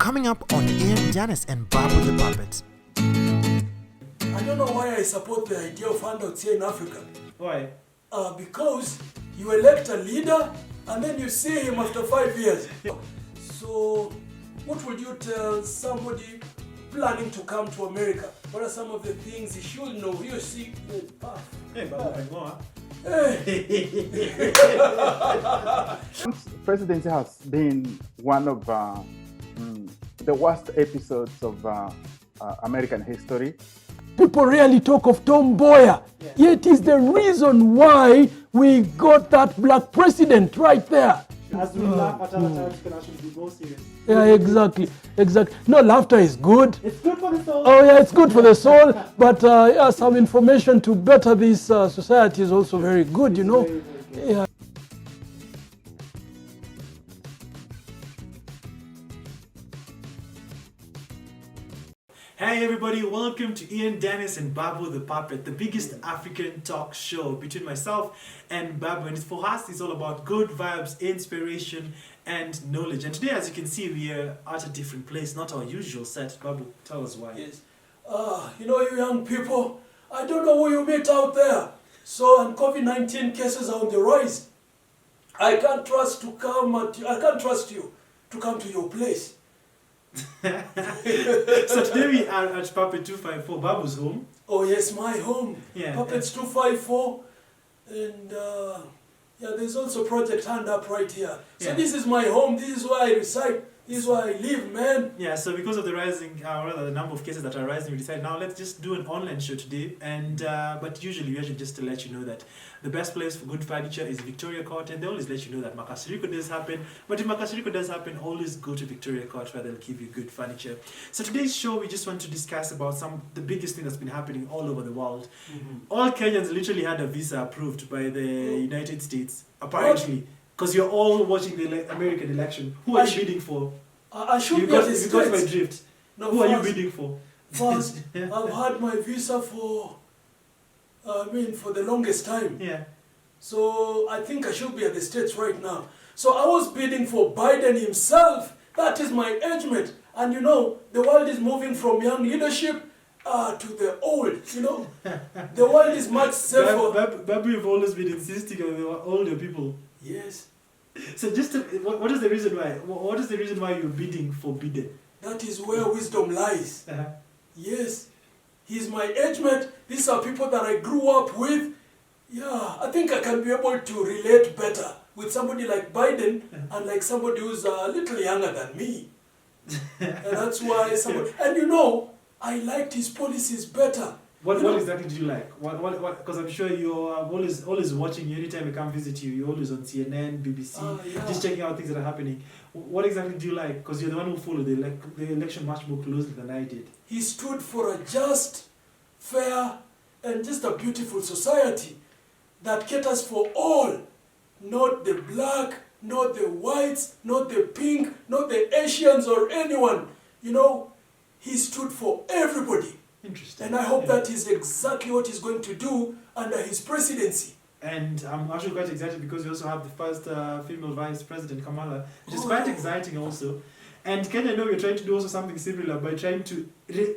Coming up on Ian, Dennis and Babu the Puppet. I don't know why I support the idea of handouts here in Africa. Why? Because you elect a leader and then you see him after 5 years. So, what would you tell somebody planning to come to America? What are some of the things he should know? He or she Hey, Babu, go Hey. Presidency has been one of the worst episodes of American history. People rarely talk of Tom Mboya, yet is the reason why we got that black president right there. As we laugh at other times, we can actually be more serious. Yeah, exactly. No, laughter is good. It's good for the soul. Oh yeah, it's good for the soul, but yeah, some information to better this society is also very good, you know. Very, very good. Yeah. Hey everybody, welcome to Ian, Dennis and Babu the Puppet, the biggest African talk show between myself and Babu. And for us, it's all about good vibes, inspiration and knowledge. And today, as you can see, we are at a different place, not our usual set. Babu, tell us why. Yes. You know, you young people, I don't know who you meet out there. So, and COVID-19 cases are on the rise. I can't trust you to come to your place. So today we are at Puppet 254, Babu's home. Oh yes, my home. Yeah. Puppets 254. And yeah, there's also Project Hand Up right here. So Yeah. this is my home. This is where I reside. This is where I live, man. Yeah, so because of the rising, rather the number of cases that are rising, we decided now let's just do an online show today. And but usually just to let you know that the best place for good furniture is Victoria Court, and they always let you know that Makasiriko does happen. But if Makasiriko does happen, always go to Victoria Court where they'll give you good furniture. So today's show, we just want to discuss about the biggest thing that's been happening all over the world. All Kenyans literally had a visa approved by the United States, apparently. Because you're all watching the American election. Who are you bidding for? I should You be at the got my States. drift. No, Who are you first- bidding for? First, I've had my visa for the longest time. Yeah. So I think I should be at the States right now. So I was bidding for Biden himself. That is my age mate. And you know, the world is moving from young leadership to the old, you know. The world is much safer. Babu, you've always been insisting on the older people. Yes, So just what is the reason why? What is the reason why you're bidding for Biden? that is where wisdom lies. Uh-huh. Yes, he's my age mate. These are people that I grew up with. Yeah, I think I can be able to relate better with somebody like Biden and like somebody who's a little younger than me. And that's why and you know, I liked his policies better. What exactly do you like? Because I'm sure you're always watching. Anytime I come visit you, you're always on CNN, BBC, Yeah. just checking out things that are happening. What exactly do you like? Because you're the one who followed the election much more closely than I did. He stood for a just, fair, and just a beautiful society that caters for all, not the black, not the whites, not the pink, not the Asians or anyone. You know, he stood for everybody. Interesting. And I hope Yeah. that is exactly what he's going to do under his presidency. And I'm actually quite excited because we also have the first female vice president, Kamala, which is Oh. quite exciting also. And Kenya, I know we're trying to do also something similar by trying to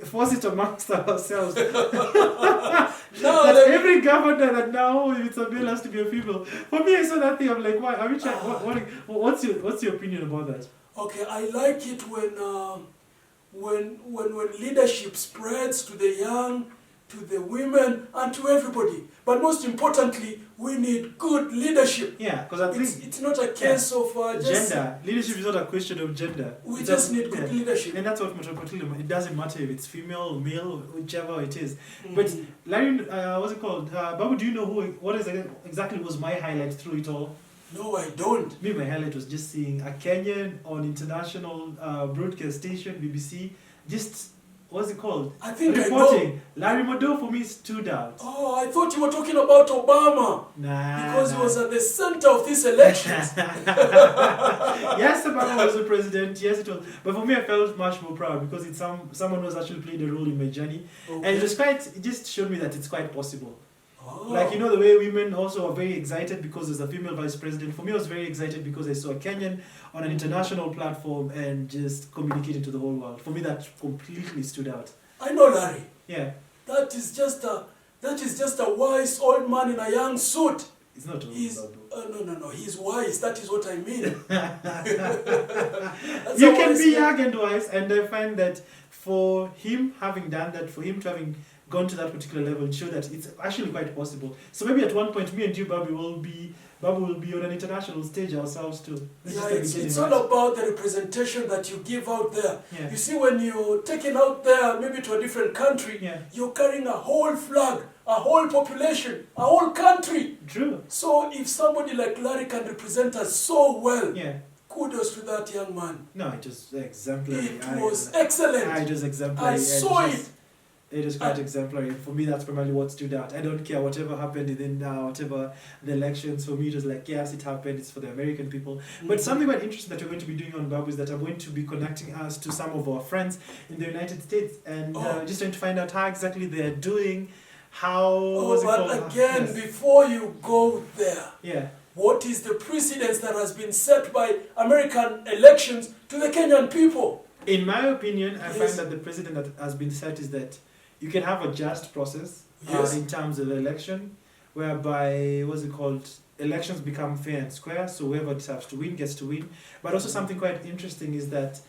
force it amongst ourselves. Now, That let me- every governor that now it's a bill has to be a female. For me, I saw that thing. I'm like, why? Are we trying? What's your opinion about that? Okay, I like it when leadership spreads to the young, to the women, and to everybody. But most importantly, we need good leadership. Yeah, because I think It's not a case of just... gender leadership is not a question of gender. We It's just a- need good yeah. leadership. And that's what metropolitan. It doesn't matter if it's female, male, whichever it is. But Larry, what's it called? Babu, do you know what exactly was my highlight through it all? No, I don't. Me, my highlight was just seeing a Kenyan on international broadcast station, BBC, just, what's it called? I think I reporting. Larry Mado for me stood out. Oh, I thought you were talking about Obama. Nah. Because he was at the center of these elections. Yes, Obama was the president. Yes, it was. But for me, I felt much more proud because it's someone who has actually played a role in my journey, and it just showed me that it's quite possible. Like, you know, the way women also are very excited because there's a female vice president. For me, I was very excited because I saw a Kenyan on an international platform and just communicating to the whole world. For me, that completely stood out. I know, Larry. Yeah. That is just a wise old man in a young suit. It's not old, He's Babu. no. He's wise. That is what I mean. You can be young and wise, and I find that for him having done that, for him to having gone to that particular level, show that it's actually quite possible. So maybe at one point, me and you, Babu, will be on an international stage ourselves too. Yeah, it's all about the representation that you give out there. Yeah. You see, when you're taken out there, maybe to a different country, Yeah. you're carrying a whole flag, a whole population, a whole country. True. So if somebody like Larry can represent us so well, Yeah. kudos to that young man. No, it was exemplary. It was excellent. It was exemplary. I saw it. It is quite exemplary. For me, that's primarily what stood out. I don't care whatever happened within whatever the elections. For me, it was like, yes, it happened. It's for the American people. But something quite interesting that we're going to be doing on Babu is that I'm going to be connecting us to some of our friends in the United States and just trying to find out how exactly they're doing, how... but again, before you go there, yeah. what is the precedence that has been set by American elections to the Kenyan people? In my opinion, I Yes. find that the precedent that has been set is that you can have a just process Yes. in terms of the election, whereby, elections become fair and square, so whoever deserves to win gets to win. But also something quite interesting is that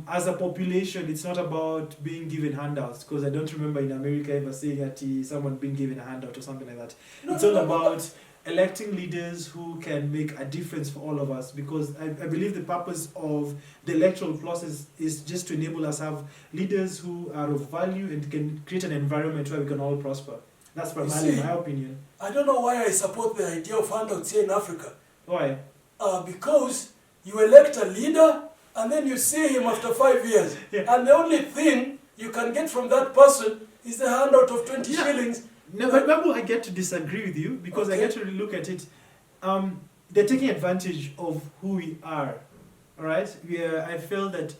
as a population, it's not about being given handouts, because I don't remember in America ever saying that someone being given a handout or something like that. It's all about electing leaders who can make a difference for all of us, because I believe the purpose of the electoral process is just to enable us have leaders who are of value and can create an environment where we can all prosper. That's primarily my opinion. I don't know why I support the idea of handouts here in Africa. Why? Because you elect a leader and then you see him after 5 years. Yeah. And the only thing you can get from that person is the handout of 20 shillings. No, but Babu, I get to disagree with you because I get to look at it. They're taking advantage of who we are. All right? I feel that,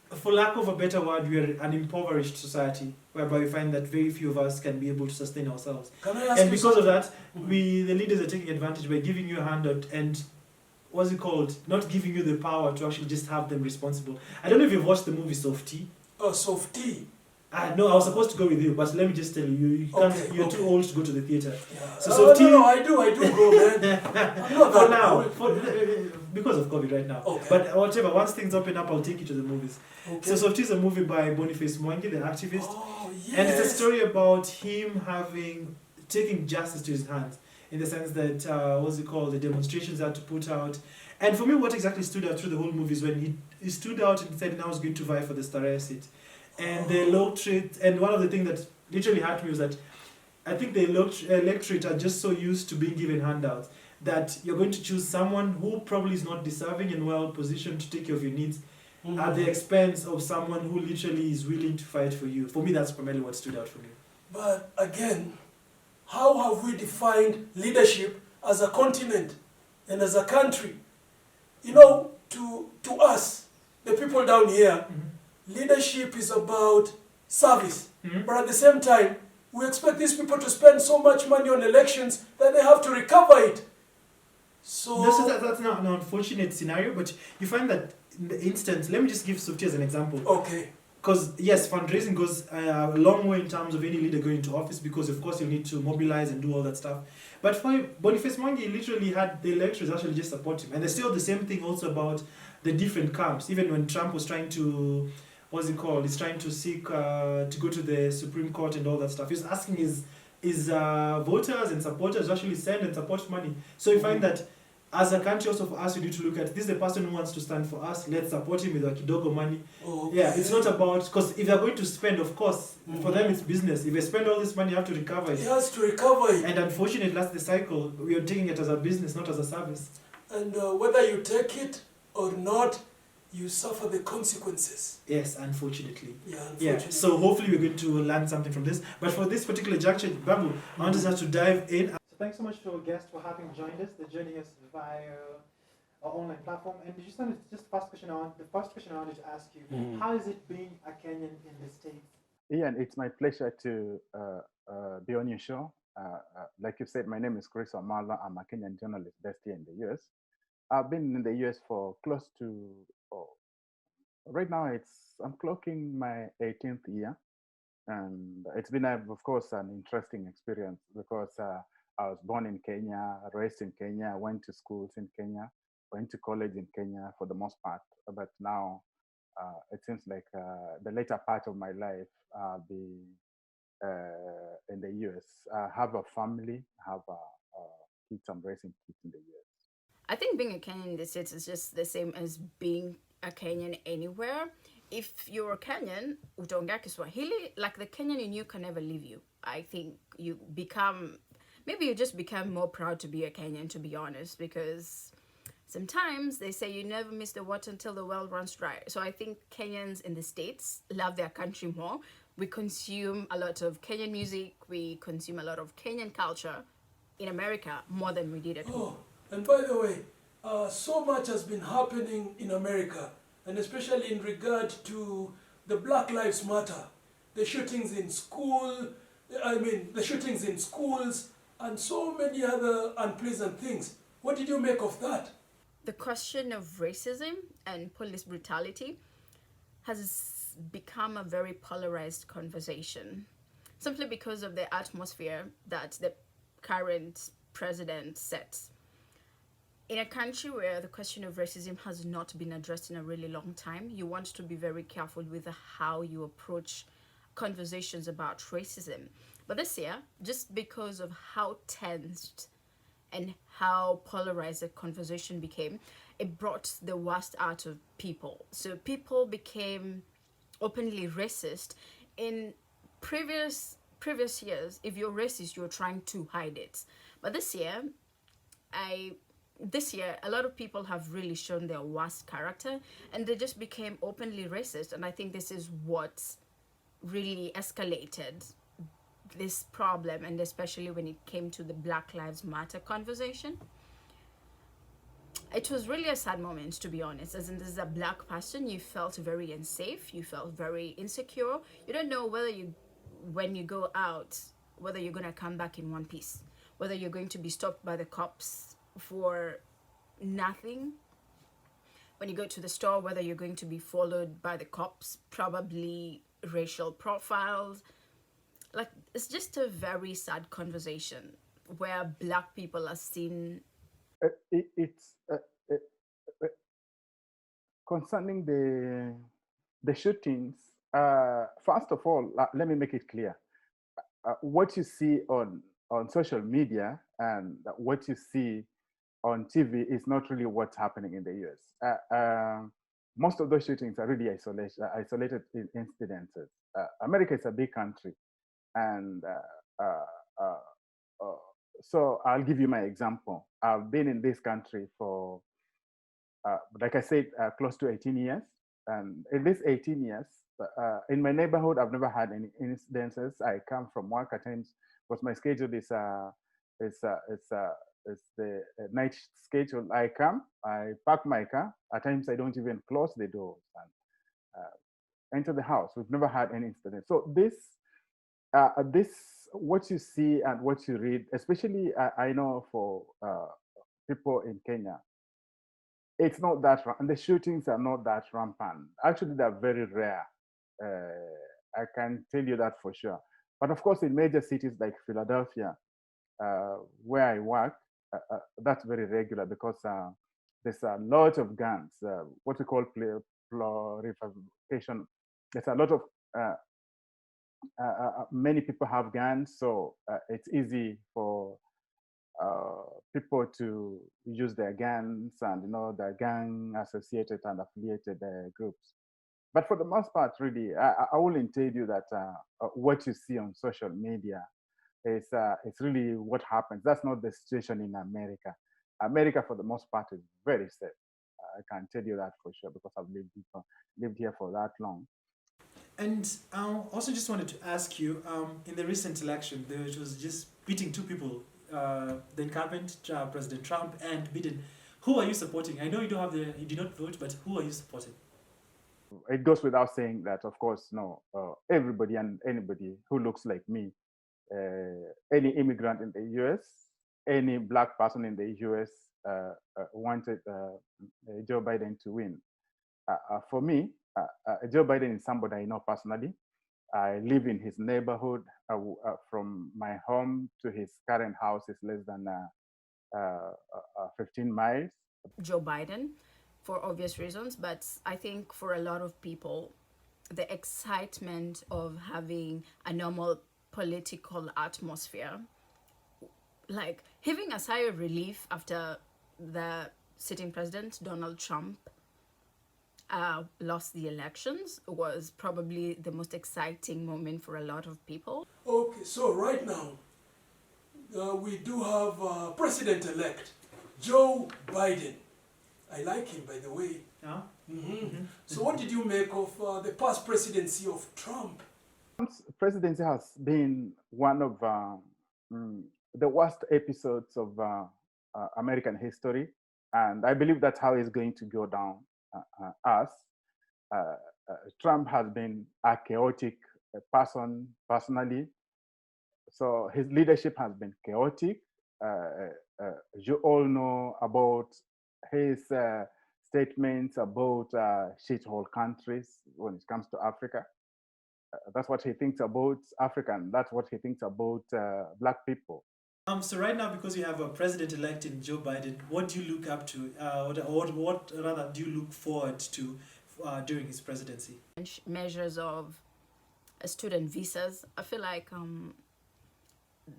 for lack of a better word, we are an impoverished society, whereby we find that very few of us can be able to sustain ourselves. Can I ask And you because of something? that, the leaders are taking advantage by giving you a handout and not giving you the power to actually just have them responsible. I don't know if you've watched the movie Softy. Oh, Softy. No, I was supposed to go with you, but let me just tell you, you're too old to go to the theater. Yeah. So No, Softy, I do go, man. I'm not for that now, old. because of COVID right now. Okay. But whatever, once things open up, I'll take you to the movies. Okay. So Softy is a movie by Boniface Mwangi, the activist. Oh, yes. And it's a story about him taking justice to his hands, in the sense that, the demonstrations had to put out. And for me, what exactly stood out through the whole movie is when he stood out and said, now I was going to vie for the Starehe seat. And the electorate, and one of the things that literally hurt me was that I think the electorate are just so used to being given handouts that you're going to choose someone who probably is not deserving and well positioned to take care of your needs at the expense of someone who literally is willing to fight for you. For me, that's primarily what stood out for me. But again, how have we defined leadership as a continent and as a country? You know, to us, the people down here, leadership is about service. But at the same time, we expect these people to spend so much money on elections that they have to recover it. So That's not an unfortunate scenario, but you find that in the instance, let me just give Softy as an example. okay. Because yes, fundraising goes a long way in terms of any leader going into office, because of course you need to mobilize and do all that stuff. But for Boniface Mwangi, literally had the electors actually just support him. And they still the same thing also about the different camps. Even when Trump was trying to, he's trying to seek to go to the Supreme Court and all that stuff. He's asking his voters and supporters to actually send and support money. So you find that as a country, also for us, we need to look at this is the person who wants to stand for us. Let's support him with our kidogo money. Okay. Yeah, it's not about, because if they're going to spend, of course, for them it's business. If they spend all this money, you have to recover it. He has to recover it. And unfortunately, that's the cycle. We are taking it as a business, not as a service. And whether you take it or not, you suffer the consequences. Yes, unfortunately. Yeah, Yeah, unfortunately. so hopefully we're going to learn something from this. But for this particular juncture, Babu, I want us to dive in. So thanks so much to our guest for having joined us. They're joining us via our online platform. And just the first question I wanted to ask you, how is it being a Kenyan in the States? Ian, it's my pleasure to be on your show. Like you said, my name is Chris Wamalwa. I'm a Kenyan journalist based here in the US. I've been in the US for close to, oh, right now I'm clocking my 18th year. And it's been, of course, an interesting experience because I was born in Kenya, raised in Kenya, went to schools in Kenya, went to college in Kenya for the most part. But now it seems like the later part of my life, I'll be in the US. I have a family, have kids, I'm raising kids in the US. I think being a Kenyan in the States is just the same as being a Kenyan anywhere. If you're a Kenyan, utaongea Kiswahili, like the Kenyan in you can never leave you. I think maybe you just become more proud to be a Kenyan, to be honest, because sometimes they say you never miss the water until the well runs dry. So I think Kenyans in the States love their country more. We consume a lot of Kenyan music, we consume a lot of Kenyan culture in America more than we did at home. Oh, and by the way, so much has been happening in America, and especially in regard to the Black Lives Matter, the shootings in the shootings in schools, and so many other unpleasant things. What did you make of that? The question of racism and police brutality has become a very polarized conversation, simply because of the atmosphere that the current president sets. In a country where the question of racism has not been addressed in a really long time, you want to be very careful with how you approach conversations about racism. But this year, just because of how tensed and how polarized the conversation became, it brought the worst out of people. So people became openly racist. In previous years, if you're racist, you're trying to hide it. But this year, a lot of people have really shown their worst character, and they just became openly racist. And I think this is what really escalated this problem, and especially when it came to the Black Lives Matter conversation. It was really a sad moment, to be honest. As a black person, you felt very unsafe, you felt very insecure. You don't know when you go out, whether you're going to come back in one piece, whether you're going to be stopped by the cops for nothing. When you go to the store, whether you're going to be followed by the cops, probably racial profiles. Like, it's just a very sad conversation where black people are seen. It's concerning the shootings. First of all, let me make it clear. What you see on social media and what you see on TV is not really what's happening in the US. Most of those shootings are really isolated incidences. America is a big country, and so I'll give you my example. I've been in this country for, like I said, close to 18 years. And in these 18 years, in my neighborhood, I've never had any incidences. I come from work at times, because my schedule is the night schedule. I come, I park my car. At times, I don't even close the doors and enter the house. We've never had any incident. So this what you see and what you read, especially I know for people in Kenya, it's not that, and the shootings are not that rampant. Actually, they're very rare. I can tell you that for sure. But of course, in major cities like Philadelphia, where I work, that's very regular because there's a lot of guns, what we call proliferation. There's a lot of many people have guns, so it's easy for people to use their guns and the gang associated and affiliated groups. But for the most part, really, I wouldn't tell you that what you see on social media is it's really what happens. That's not the situation in America. America, for the most part, is very safe. I can tell you that for sure because I've lived here for that long. And I also just wanted to ask you, in the recent election, there was just beating two people, the incumbent President Trump and Biden. Who are you supporting? I know you did not vote, but who are you supporting? It goes without saying that, of course, no, everybody and anybody who looks like me, any immigrant in the US, any black person in the US wanted Joe Biden to win. For me, Joe Biden is somebody I know personally. I live in his neighborhood. From my home to his current house is less than 15 miles. Joe Biden for obvious reasons, but I think for a lot of people, the excitement of having a normal political atmosphere, like having a sigh of relief after the sitting president, Donald Trump, lost the elections, was probably the most exciting moment for a lot of people. Okay, so right now, we do have President-elect Joe Biden. I like him, by the way. Yeah? So what did you make of the past presidency of Trump? Trump's presidency has been one of the worst episodes of American history, and I believe that's how it's going to go down. Trump has been a chaotic person personally, so his leadership has been chaotic. You all know about his statements about shithole countries when it comes to Africa. That's what he thinks about Africa, and that's what he thinks about black people. So right now, because you have a president-elect in Joe Biden, what do you look up to, what rather do you look forward to during his presidency? Measures of student visas. I feel like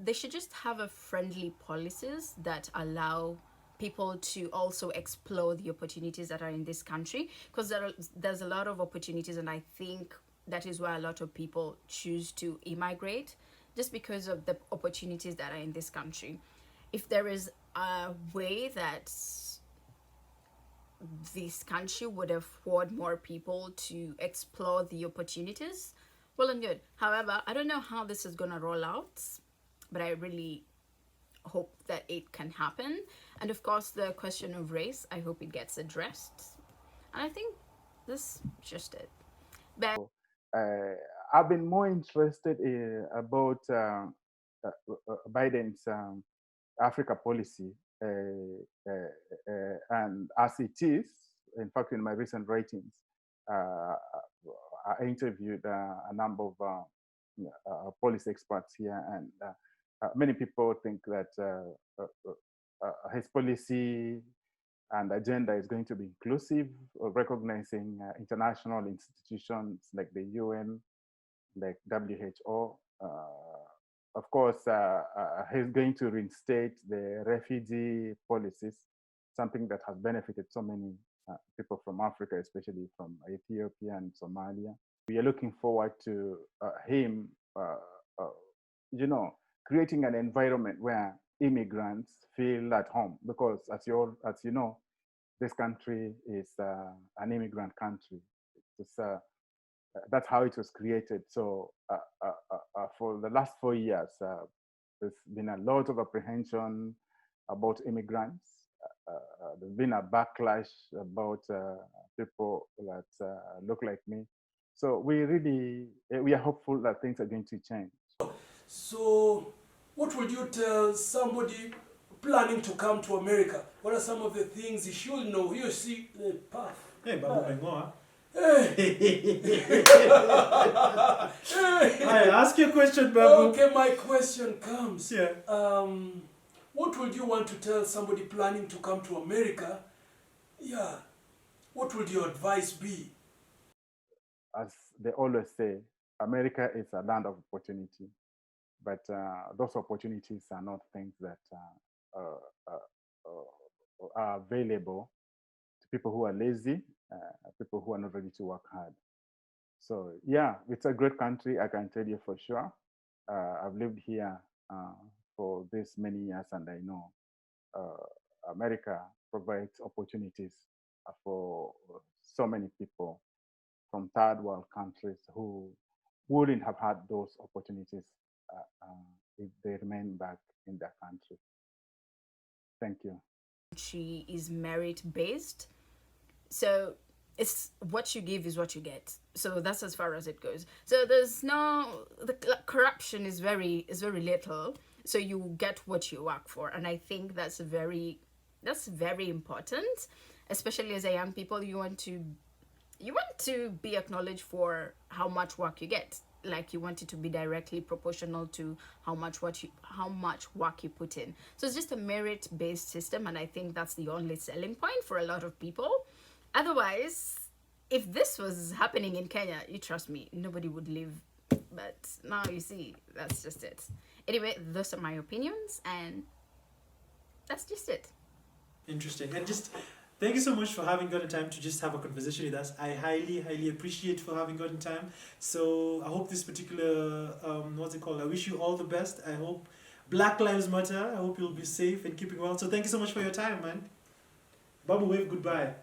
they should just have a friendly policies that allow people to also explore the opportunities that are in this country, because there's a lot of opportunities, and I think that is why a lot of people choose to immigrate, just because of the opportunities that are in this country. If there is a way that this country would afford more people to explore the opportunities, well and good. However, I don't know how this is going to roll out, but I really hope that it can happen. And of course, the question of race, I hope it gets addressed. And I think this is just it. But I've been more interested about Biden's Africa policy, and as it is, in fact, in my recent writings, I interviewed a number of policy experts here, and many people think that his policy and agenda is going to be inclusive, recognizing international institutions like the UN, like WHO. Of course, he's going to reinstate the refugee policies, something that has benefited so many people from Africa, especially from Ethiopia and Somalia. We are looking forward to him, creating an environment where immigrants feel at home, because as you know, this country is an immigrant country. That's how it was created. So for the last 4 years, there's been a lot of apprehension about immigrants. There's been a backlash about people that look like me. So we are hopeful that things are going to change. So what would you tell somebody planning to come to America? What are some of the things he should know? He or she, path. Hey, Babu, Hey. I ask you a question, Babu. Okay, my question comes. Yeah. What would you want to tell somebody planning to come to America? Yeah. What would your advice be? As they always say, America is a land of opportunity, but those opportunities are not things that are available to people who are lazy, people who are not ready to work hard. So yeah, it's a great country, I can tell you for sure. I've lived here for this many years, and I know America provides opportunities for so many people from third world countries who wouldn't have had those opportunities if they remain back in their country. Thank you. She is merit based. So it's what you give is what you get. So that's as far as it goes. So there's no, the corruption is very little. So you get what you work for. And I think that's very important, especially as a young people. You want to be acknowledged for how much work you get. Like you want it to be directly proportional to how much work you put in. So it's just a merit-based system, and I think that's the only selling point for a lot of people. Otherwise, if this was happening in Kenya, you trust me, nobody would live. But now you see, that's just it. Anyway, those are my opinions, and that's just it. Interesting. And just thank you so much for having gotten time to just have a conversation with us. I highly appreciate for having gotten time. So I hope this particular, I wish you all the best. I hope Black Lives Matter. I hope you'll be safe and keeping well. So thank you so much for your time, man. Babu, wave goodbye.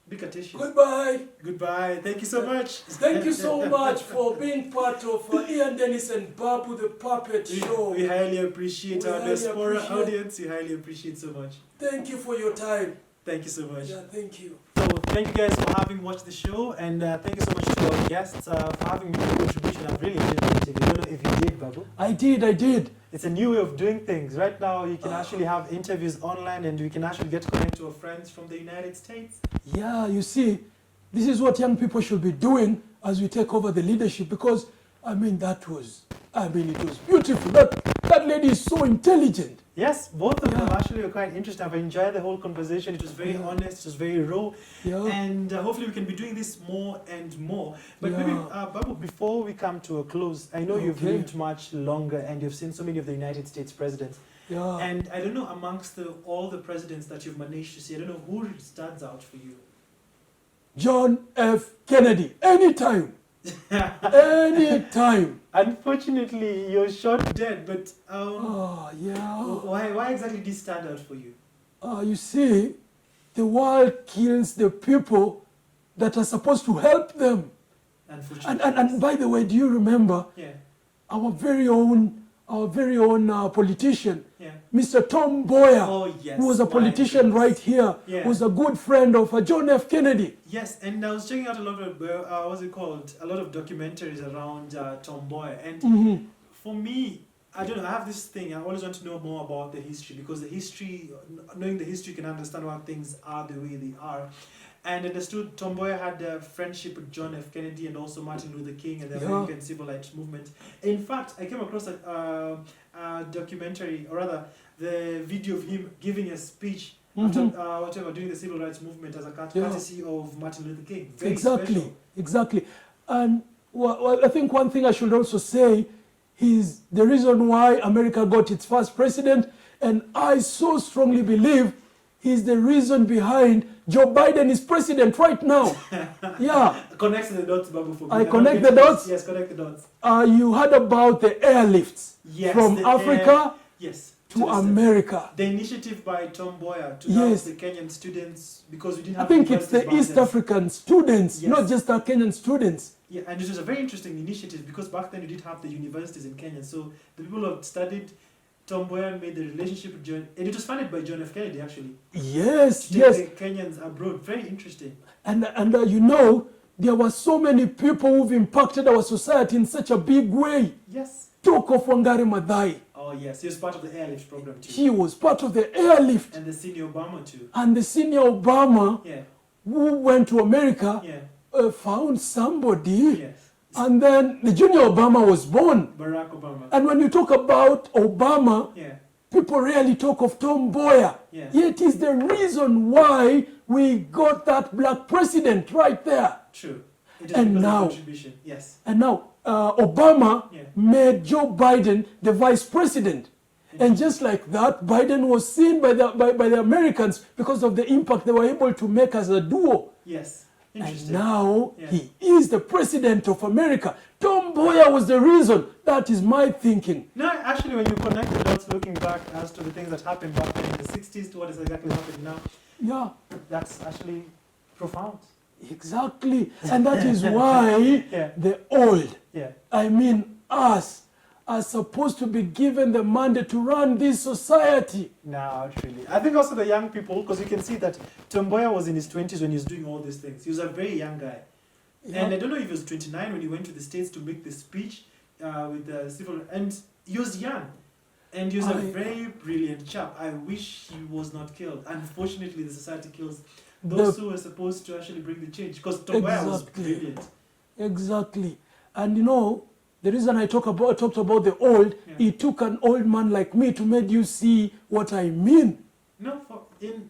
Be courteous. Goodbye. Thank you so much. Thank you so much for being part of Ian, Dennis and Babu, the puppet show. We highly appreciate our diaspora audience. We highly appreciate so much. Thank you for your time. Thank you so much. Yeah, thank you. So thank you guys for having watched the show, and thank you so much to our guests for having made a contribution. I've really enjoyed the interview. I don't know if you did, Babu. I did. It's a new way of doing things. Right now, you can actually have interviews online, and we can actually get connected to our friends from the United States. Yeah, you see, this is what young people should be doing as we take over the leadership, because, it was beautiful. That lady is so intelligent. Yes, both of them actually were quite interesting. I've enjoyed the whole conversation. It was very honest, it was very raw. Yeah. And hopefully we can be doing this more and more. But maybe, Babu, before we come to a close, I know you've lived much longer and you've seen so many of the United States presidents. Yeah. And I don't know, amongst all the presidents that you've managed to see, I don't know who stands out for you. John F. Kennedy, anytime. Anytime. Unfortunately, you're shot dead, but why exactly did he stand out for you? You see, the world kills the people that are supposed to help them. And by the way, do you remember our very own politician, Mr. Tom Mboya, who was a politician right here, who was a good friend of John F. Kennedy. Yes, and I was checking out a lot of, a lot of documentaries around Tom Mboya. And for me, I don't know, I have this thing, I always want to know more about the history, because knowing the history, you can understand why things are the way they are. And understood Tom Mboya had a friendship with John F. Kennedy and also Martin Luther King and the American Civil Rights Movement. In fact, I came across a documentary, or rather, the video of him giving a speech after during the Civil Rights Movement as a courtesy of Martin Luther King. Very special. Exactly. And I think one thing I should also say is the reason why America got its first president, and I so strongly believe he's the reason behind Joe Biden is president right now. Connect the dots, Babu, for me. I connect the dots? Yes, connect the dots. You heard about the airlifts from Africa to America. The initiative by Tom Mboya to help the Kenyan students, because we didn't have I think it's the East African students, not just the Kenyan students. Yeah, and it was a very interesting initiative, because back then you did have the universities in Kenya. So the people who had studied, Tom Mboya made the relationship with John, and it was funded by John F. Kennedy, actually. Yes. The Kenyans abroad. Very interesting. And there were so many people who've impacted our society in such a big way. Yes. Talk of Wangari Maathai. Oh, yes. He was part of the airlift program, too. He was part of the airlift. And the senior Obama, too. And the senior Obama, who went to America, found somebody. Yes. And then the junior Obama was born. Barack Obama. And when you talk about Obama, people rarely talk of Tom Mboya. Yet is the reason why we got that black president right there. True. And now, contribution. Yes. And now, Obama made Joe Biden the vice president. And just like that, Biden was seen by the Americans because of the impact they were able to make as a duo. Yes. And now he is the president of America. Tom Mboya was the reason. That is my thinking. No, actually, when you connect the dots, looking back as to the things that happened back then in the 60s to what is exactly happening now, that's actually profound. Exactly. And that is why the old, I mean us, are supposed to be given the mandate to run this society. No, not really. I think also the young people, because you can see that Tomboya was in his 20s when he was doing all these things. He was a very young guy. Yeah. And I don't know if he was 29 when he went to the States to make the speech with the civil, and he was young. And he was a very brilliant chap. I wish he was not killed. Unfortunately, the society kills those who were supposed to actually bring the change. Because Tomboya was brilliant. Exactly. And you know, the reason I talked about the old, it took an old man like me to make you see what I mean. No,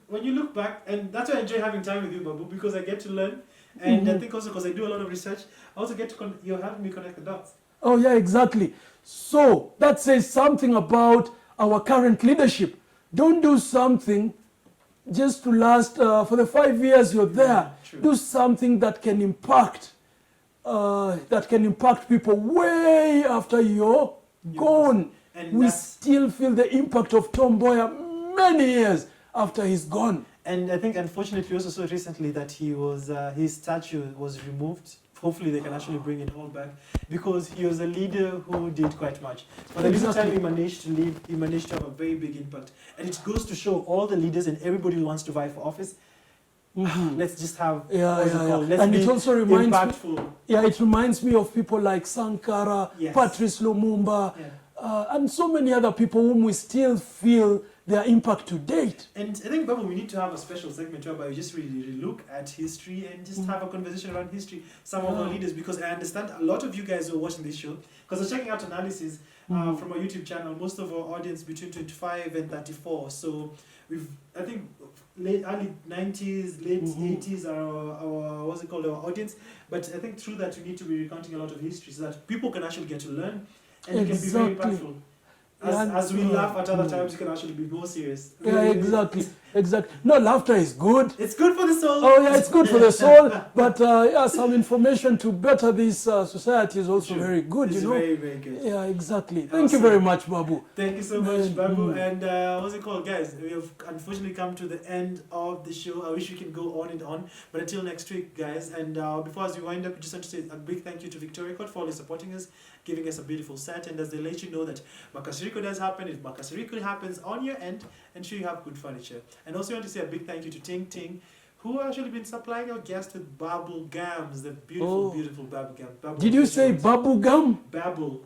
when you look back, and that's why I enjoy having time with you, Babu, because I get to learn. And I think also because I do a lot of research, I also get to, you're helping me connect the dots. Oh yeah, exactly. So that says something about our current leadership. Don't do something just to last for the 5 years you're there. Do something that can impact people way after you're gone. And we still feel the impact of Tomboya many years after he's gone. And I think, unfortunately, we also saw recently that he was his statue was removed. Hopefully, they can actually bring it all back, because he was a leader who did quite much. For the little time he managed to lead, he managed to have a very big impact. And it goes to show all the leaders and everybody who wants to vie for office. Let's just have and it also reminds me, it reminds me of people like Sankara, Patrice Lumumba, and so many other people whom we still feel their impact to date. And I think, Babu, we need to have a special segment whereby we just really look at history and just have a conversation around history, some of our leaders, because I understand a lot of you guys who are watching this show, because I'm checking out analysis from our YouTube channel, most of our audience between 25 and 34. So I think early 90s, late 80s are our our audience. But I think through that we need to be recounting a lot of history so that people can actually get to learn and it can be very impactful. As we laugh at other times, you can actually be more serious. Yeah, exactly. No, laughter is good. It's good for the soul. Oh yeah, it's good for the soul. But some information to better this society is also very good. It's very, very good. Yeah, exactly. Thank you very much, Babu. Thank you so much, Babu. And what's it called, guys? We have unfortunately come to the end of the show. I wish we can go on and on, but until next week, guys. And before as we wind up, we just want to say a big thank you to Victoria Court for always supporting us, giving us a beautiful set, and as they let you know that Makasiriko does happen, if Makasiriko happens on your end, ensure you have good furniture. And also I want to say a big thank you to Ting, who have actually been supplying our guests with bubble gums, the beautiful bubble gum. Did you say bubble gum? Babble.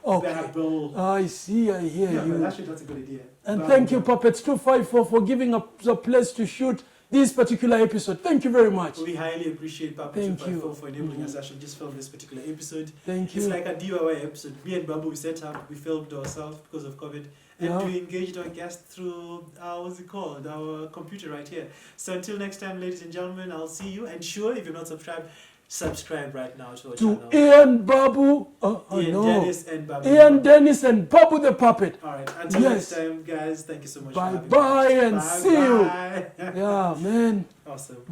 Okay. Babble. I see, I hear you. But actually that's a good idea. And thank you, Puppets 254, for giving us a place to shoot this particular episode. Thank you very much. We highly appreciate Puppets 254 for enabling us to actually just film this particular episode. Thank you. It's like a DIY episode. Me and Babu, we set up, we filmed ourselves because of COVID. And we engaged our guests through, our computer right here. So until next time, ladies and gentlemen, I'll see you. And sure, if you're not subscribed, subscribe right now to our channel. Ian Babu. Dennis and Babu. Ian Dennis and Babu the Puppet. All right. Until next time, guys, thank you so much. Bye-bye and see you. Bye. Yeah, man. Awesome.